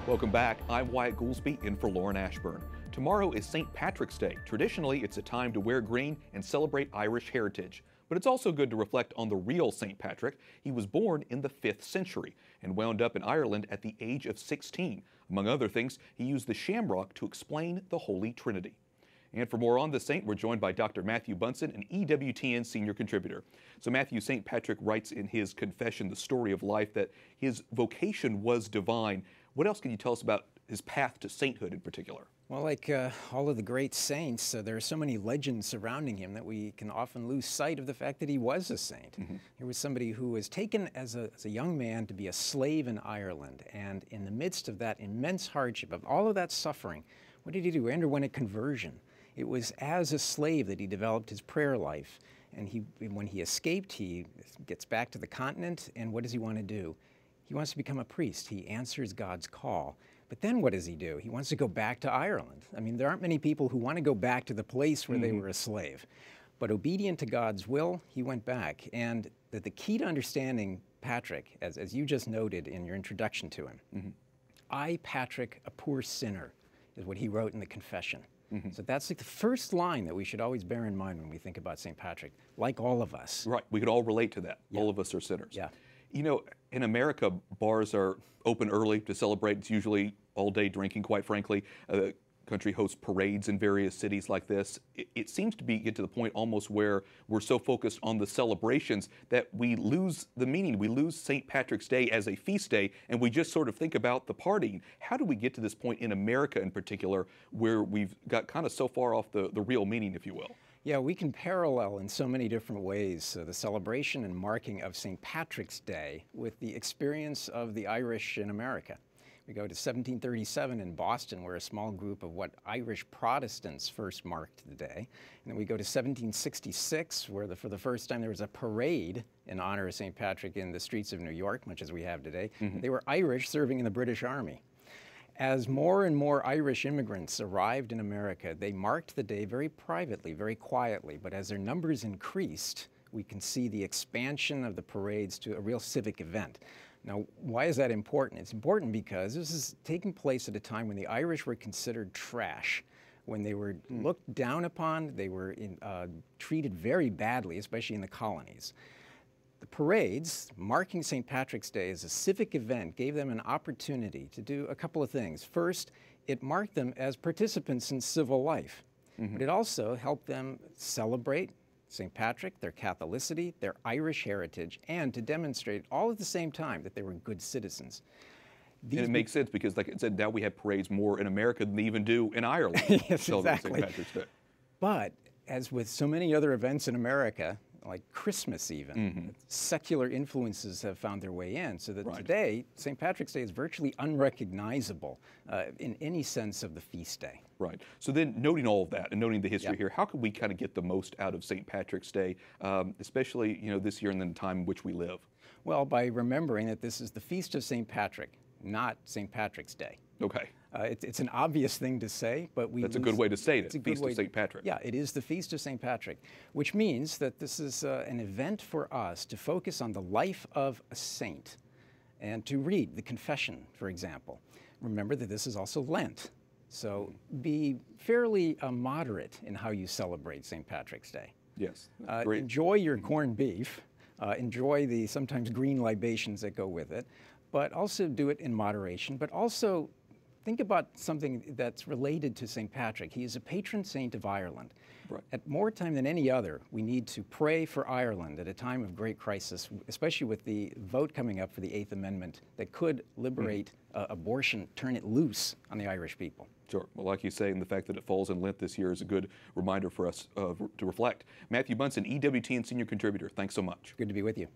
Welcome back. I'm Wyatt Goolsby in for Lauren Ashburn. Tomorrow is St. Patrick's Day. Traditionally, it's a time to wear green and celebrate Irish heritage. But it's also good to reflect on the real St. Patrick. He was born in the 5th century and wound up in Ireland at the age of 16. Among other things, he used the shamrock to explain the Holy Trinity. And for more on the saint, we're joined by Dr. Matthew Bunson, an EWTN senior contributor. So Matthew, St. Patrick writes in his confession, The Story of Life, that his vocation was divine. What else can you tell us about his path to sainthood in particular? Well, like all of the great saints, there are so many legends surrounding him that we can often lose sight of the fact that he was a saint. He was somebody who was taken as a young man to be a slave in Ireland, and in the midst of that immense hardship, of all of that suffering, what did he do? He underwent a conversion. It was as a slave that he developed his prayer life, and when he escaped, he gets back to the continent, and what does he want to do? He wants to become a priest. He answers God's call. But then what does he do? He wants to go back to Ireland. I mean, there aren't many people who want to go back to the place where they were a slave. But obedient to God's will, he went back. And the key to understanding Patrick, as you just noted in your introduction to him, I, Patrick, a poor sinner, is what he wrote in the confession. So that's like the first line that we should always bear in mind when we think about St. Patrick, like all of us. Right, we could all relate to that. All of us are sinners. Yeah. You know, in America, bars are open early to celebrate. It's usually all-day drinking, quite frankly. The country hosts parades in various cities like this. It seems to get to the point almost where we're so focused on the celebrations that we lose the meaning. We lose St. Patrick's Day as a feast day, and we just sort of think about the partying. How do we get to this point in America in particular where we've got kind of so far off the real meaning, if you will? Yeah, we can parallel in so many different ways the celebration and marking of St. Patrick's Day with the experience of the Irish in America. We go to 1737 in Boston, where a small group of Irish Protestants first marked the day. And then we go to 1766, where for the first time there was a parade in honor of St. Patrick in the streets of New York, much as we have today. They were Irish serving in the British Army. As more and more Irish immigrants arrived in America, they marked the day very privately, very quietly. But as their numbers increased, we can see the expansion of the parades to a real civic event. Now, why is that important? It's important because this is taking place at a time when the Irish were considered trash, when they were looked down upon, they were treated very badly, especially in the colonies. The parades, marking St. Patrick's Day as a civic event, gave them an opportunity to do a couple of things. First, it marked them as participants in civil life, but it also helped them celebrate St. Patrick, their Catholicity, their Irish heritage, and to demonstrate all at the same time that they were good citizens. And it makes sense because, like I said, now we have parades more in America than they even do in Ireland. Yes, exactly. St. Patrick's Day. But as with so many other events in America, like Christmas even, secular influences have found their way in, so that today, St. Patrick's Day is virtually unrecognizable in any sense of the feast day. Right. So then, noting all of that and noting the history here, how can we kind of get the most out of St. Patrick's Day, especially this year and the time in which we live? Well, by remembering that this is the feast of St. Patrick, not St. Patrick's Day. Okay. It's an obvious thing to say, but that's a good way to state it, Feast of St. Patrick. Yeah, it is the Feast of St. Patrick, which means that this is an event for us to focus on the life of a saint and to read the confession, for example. Remember that this is also Lent, so be fairly moderate in how you celebrate St. Patrick's Day. Yes, great. Enjoy your corned beef, enjoy the sometimes green libations that go with it, but also do it in moderation, but also think about something that's related to St. Patrick. He is a patron saint of Ireland. Right. At more time than any other, we need to pray for Ireland at a time of great crisis, especially with the vote coming up for the 8th Amendment that could liberate abortion, turn it loose on the Irish people. Sure. Well, like you say, and the fact that it falls in Lent this year is a good reminder for us to reflect. Matthew Bunson, EWTN senior contributor, thanks so much. Good to be with you.